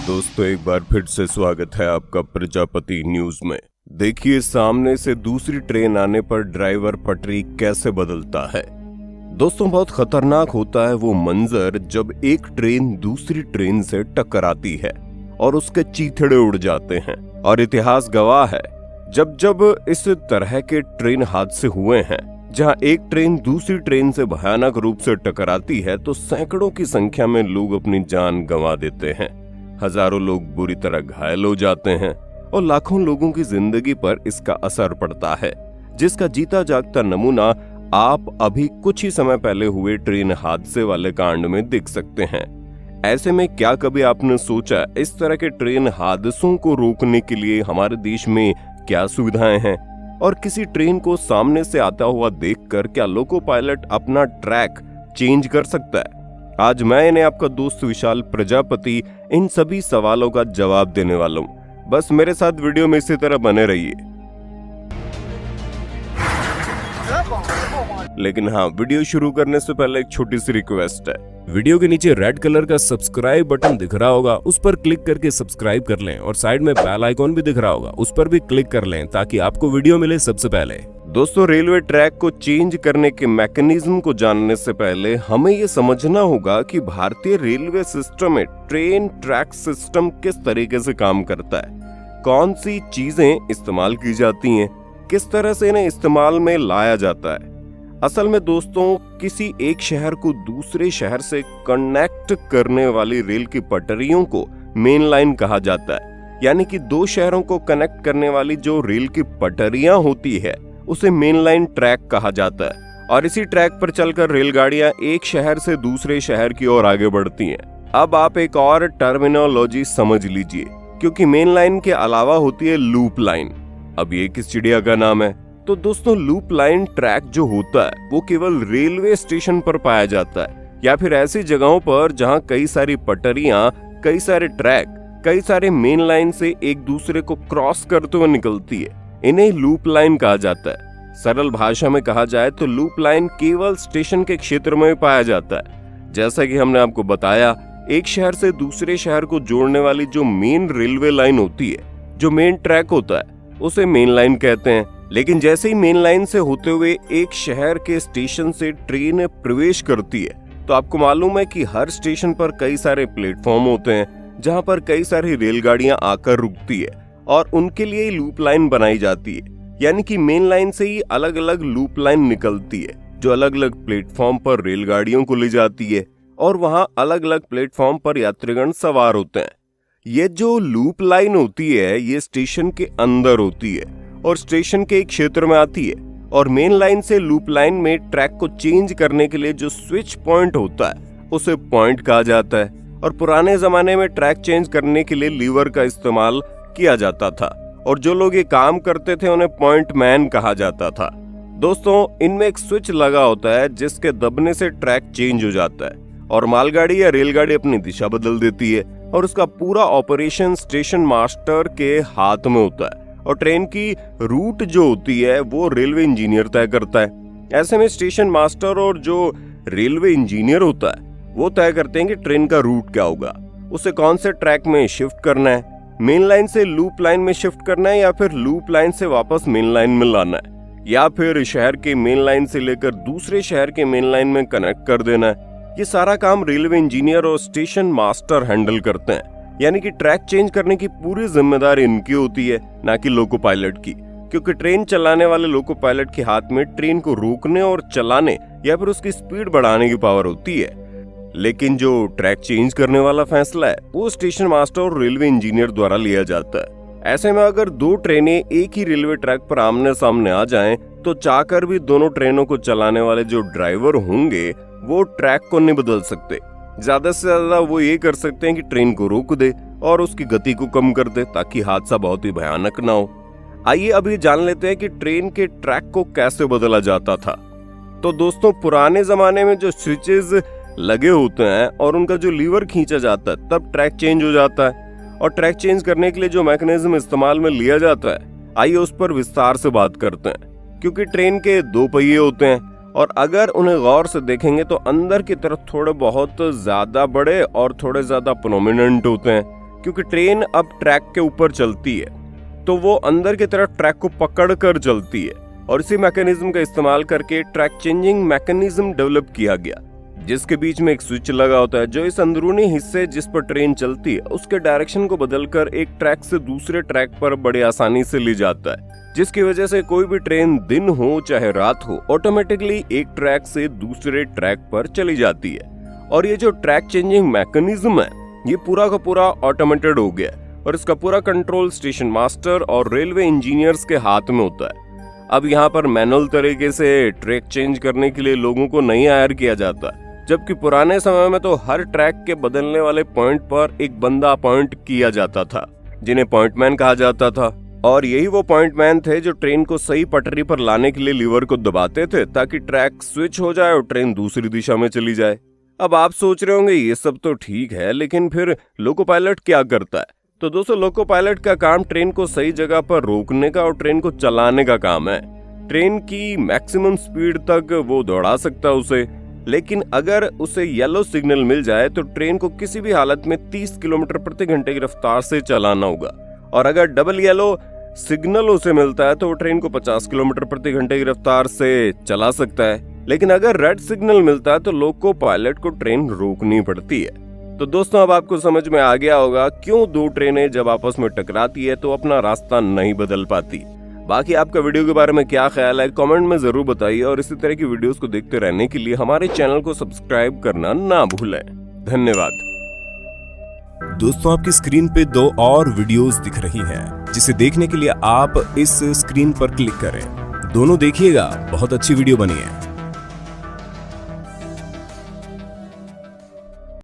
दोस्तों एक बार फिर से स्वागत है आपका प्रजापति न्यूज में। देखिए सामने से दूसरी ट्रेन आने पर ड्राइवर पटरी कैसे बदलता है। दोस्तों बहुत खतरनाक होता है वो मंजर जब एक ट्रेन दूसरी ट्रेन से टकराती है और उसके चीथड़े उड़ जाते हैं। और इतिहास गवाह है जब जब इस तरह के ट्रेन हादसे हुए हैं जहां एक ट्रेन दूसरी ट्रेन से भयानक रूप से टकराती है तो सैकड़ों की संख्या में लोग अपनी जान गंवा देते हैं, हजारों लोग बुरी तरह घायल हो जाते हैं और लाखों लोगों की जिंदगी पर इसका असर पड़ता है, जिसका जीता जागता नमूना आप अभी कुछ ही समय पहले हुए ट्रेन हादसे वाले कांड में देख सकते हैं। ऐसे में क्या कभी आपने सोचा इस तरह के ट्रेन हादसों को रोकने के लिए हमारे देश में क्या सुविधाएं हैं और किसी ट्रेन को सामने से आता हुआ देखकर क्या लोको पायलट अपना ट्रैक चेंज कर सकता है? आज मैं आपका दोस्त विशाल प्रजापति इन सभी सवालों का जवाब देने वाला हूं। बस मेरे साथ वीडियो में इसी तरह बने रहिए। लेकिन हाँ, वीडियो शुरू करने से पहले एक छोटी सी रिक्वेस्ट है। वीडियो के नीचे रेड कलर का सब्सक्राइब बटन दिख रहा होगा, उस पर क्लिक करके सब्सक्राइब कर लें और साइड में बेल आइकॉन भी दिख रहा होगा, उस पर भी क्लिक कर लें ताकि आपको वीडियो मिले सबसे पहले। दोस्तों रेलवे ट्रैक को चेंज करने के मैकेनिज्म को जानने से पहले हमें ये समझना होगा कि भारतीय रेलवे सिस्टम में ट्रेन ट्रैक सिस्टम किस तरीके से काम करता है, कौन सी चीजें इस्तेमाल की जाती हैं, किस तरह से इन्हें इस्तेमाल में लाया जाता है। असल में दोस्तों किसी एक शहर को दूसरे शहर से कनेक्ट करने वाली रेल की पटरियों को मेन लाइन कहा जाता है, यानी कि दो शहरों को कनेक्ट करने वाली जो रेल की पटरियां होती है उसे मेन लाइन ट्रैक कहा जाता है। और इसी ट्रैक पर चलकर रेलगाड़ियां एक शहर से दूसरे शहर की ओर आगे बढ़ती हैं। अब आप एक और टर्मिनोलॉजी समझ लीजिए, क्योंकि मेन लाइन के अलावा होती है लूप लाइन। अब ये किस चिड़िया का नाम है? तो दोस्तों लूप लाइन ट्रैक जो होता है वो केवल रेलवे स्टेशन पर पाया जाता है या फिर ऐसी जगहों पर जहां कई सारी पटरियां, कई सारे ट्रैक, कई सारे मेन लाइन से एक दूसरे को क्रॉस करते हुए निकलती है। इन्हें लूप लाइन कहा जाता है। सरल भाषा में कहा जाए तो लूप लाइन केवल स्टेशन के क्षेत्र में पाया जाता है। जैसा कि हमने आपको बताया, एक शहर से दूसरे शहर को जोड़ने वाली जो मेन रेलवे लाइन होती है, जो मेन ट्रैक होता है, उसे मेन लाइन कहते हैं। लेकिन जैसे ही मेन लाइन से होते हुए एक शहर के स्टेशन से ट्रेन प्रवेश करती है तो आपको मालूम है कि हर स्टेशन पर कई सारे प्लेटफॉर्म होते हैं जहां पर कई सारी रेलगाड़ियां आकर रुकती है और उनके लिए लूप लाइन बनाई जाती है। यानी कि मेन लाइन से ही अलग अलग लूप लाइन निकलती है जो अलग अलग प्लेटफॉर्म पर रेलगाड़ियों को ले जाती है और वहां अलग अलग प्लेटफॉर्म पर यात्रीगण सवार होते हैं। ये जो लूप लाइन होती है ये स्टेशन के अंदर होती है और स्टेशन के एक क्षेत्र में आती है और मेन लाइन से लूप लाइन में ट्रैक को चेंज करने के लिए जो स्विच पॉइंट होता है उसे पॉइंट कहा जाता है। और पुराने जमाने में ट्रैक चेंज करने के लिए लीवर का इस्तेमाल किया जाता था और जो लोग ये काम करते थे उन्हें पॉइंट मैन कहा जाता था। दोस्तों इनमें एक स्विच लगा होता है जिसके दबने से ट्रैक चेंज हो जाता है और मालगाड़ी या रेलगाड़ी अपनी दिशा बदल देती है और उसका पूरा ऑपरेशन स्टेशन मास्टर के हाथ में होता है और ट्रेन की रूट जो होती है वो रेलवे इंजीनियर तय करता है। ऐसे में स्टेशन मास्टर और जो रेलवे इंजीनियर होता है वो तय करते हैं कि ट्रेन का रूट क्या होगा, उसे कौन से ट्रैक में शिफ्ट करना है, मेन लाइन से लूप लाइन में शिफ्ट करना है या फिर लूप लाइन से वापस मेन लाइन में लाना है या फिर शहर के मेन लाइन से लेकर दूसरे शहर के मेन लाइन में कनेक्ट कर देना है। ये सारा काम रेलवे इंजीनियर और स्टेशन मास्टर हैंडल करते हैं। यानी कि ट्रैक चेंज करने की पूरी जिम्मेदारी इनकी होती है, ना कि लोको पायलट की, क्योंकि ट्रेन चलाने वाले लोको पायलट के हाथ में ट्रेन को रोकने और चलाने या फिर उसकी स्पीड बढ़ाने की पावर होती है। लेकिन जो ट्रैक चेंज करने वाला फैसला है वो स्टेशन मास्टर और रेलवे इंजीनियर द्वारा लिया जाता है। ऐसे में अगर दो ट्रेनें एक ही रेलवे ट्रैक पर आमने सामने आ जाएं तो चाहकर भी दोनों ट्रेनों को चलाने वाले जो ड्राइवर होंगे वो ट्रैक को नहीं बदल सकते। ज्यादा से ज्यादा वो ये कर सकते हैं कि ट्रेन को रोक दे और उसकी गति को कम कर दे ताकि हादसा बहुत ही भयानक ना हो। आइए अभी जान लेते हैं कि ट्रेन के ट्रैक को कैसे बदला जाता था। तो दोस्तों पुराने जमाने में जो स्विचेस लगे होते हैं और उनका जो लीवर खींचा जाता है तब ट्रैक चेंज हो जाता है। और ट्रैक चेंज करने के लिए जो मैकेनिज्म इस्तेमाल में लिया जाता है, आइए उस पर विस्तार से बात करते हैं। क्योंकि ट्रेन के दो पहिए होते हैं और अगर उन्हें गौर से देखेंगे तो अंदर की तरफ थोड़े बहुत ज्यादा बड़े और थोड़े ज्यादा प्रोमिनेंट होते हैं, क्योंकि ट्रेन अब ट्रैक के ऊपर चलती है तो वो अंदर की तरफ ट्रैक को पकड़ कर चलती है और इसी मैकेनिज्म का इस्तेमाल करके ट्रैक चेंजिंग मैकेनिज्म डेवलप किया गया, जिसके बीच में एक स्विच लगा होता है जो इस अंदरूनी हिस्से जिस पर ट्रेन चलती है उसके डायरेक्शन को बदलकर एक ट्रैक से दूसरे ट्रैक पर बड़े आसानी से ले जाता है, जिसकी वजह से कोई भी ट्रेन दिन हो चाहे रात हो ऑटोमेटिकली एक ट्रैक से दूसरे ट्रैक पर चली जाती है। और ये जो ट्रैक चेंजिंग मैकेनिज्म है ये पूरा का पूरा ऑटोमेटेड हो गया और इसका पूरा कंट्रोल स्टेशन मास्टर और रेलवे इंजीनियर्स के हाथ में होता है। अब यहाँ पर मैनुअल तरीके से ट्रैक चेंज करने के लिए लोगों को नहीं हायर किया जाता, जबकि पुराने समय में तो हर ट्रैक के बदलने वाले पॉइंट पर एक बंदा अपॉइंट किया जाता था जिन्हें पॉइंटमैन कहा जाता था, और यही वो पॉइंटमैन थे जो ट्रेन को सही पटरी पर लाने के लिए लीवर को दबाते थे ताकि ट्रैक स्विच हो जाए और ट्रेन दूसरी दिशा में चली जाए। अब आप सोच रहे होंगे ये सब तो ठीक है, लेकिन फिर लोको पायलट क्या करता है? तो दोस्तों लोको पायलट का काम ट्रेन को सही जगह पर रोकने का और ट्रेन को चलाने का काम है। ट्रेन की मैक्सिमम स्पीड तक वो दौड़ा सकता है उसे, लेकिन अगर उसे येलो सिग्नल मिल जाए तो ट्रेन को किसी भी हालत में 30 किलोमीटर प्रति घंटे की रफ्तार से चलाना होगा, और अगर डबल येलो सिग्नल उसे मिलता है तो वो ट्रेन को 50 किलोमीटर प्रति घंटे की रफ्तार से चला सकता है। लेकिन अगर रेड सिग्नल मिलता है तो लोको पायलट को ट्रेन रोकनी पड़ती है। तो दोस्तों अब आपको समझ में आ गया होगा क्यों दो ट्रेनें जब आपस में टकराती है तो अपना रास्ता नहीं बदल पाती। बाकी आपका वीडियो के बारे में क्या ख्याल है कमेंट में जरूर बताइए, और इसी तरह की वीडियोस को देखते रहने के लिए हमारे चैनल को सब्सक्राइब करना ना भूलें। धन्यवाद। दोस्तों आपकी स्क्रीन पे 2 और वीडियोस दिख रही हैं, जिसे देखने के लिए आप इस स्क्रीन पर क्लिक करें। दोनों देखिएगा, बहुत अच्छी वीडियो बनी है।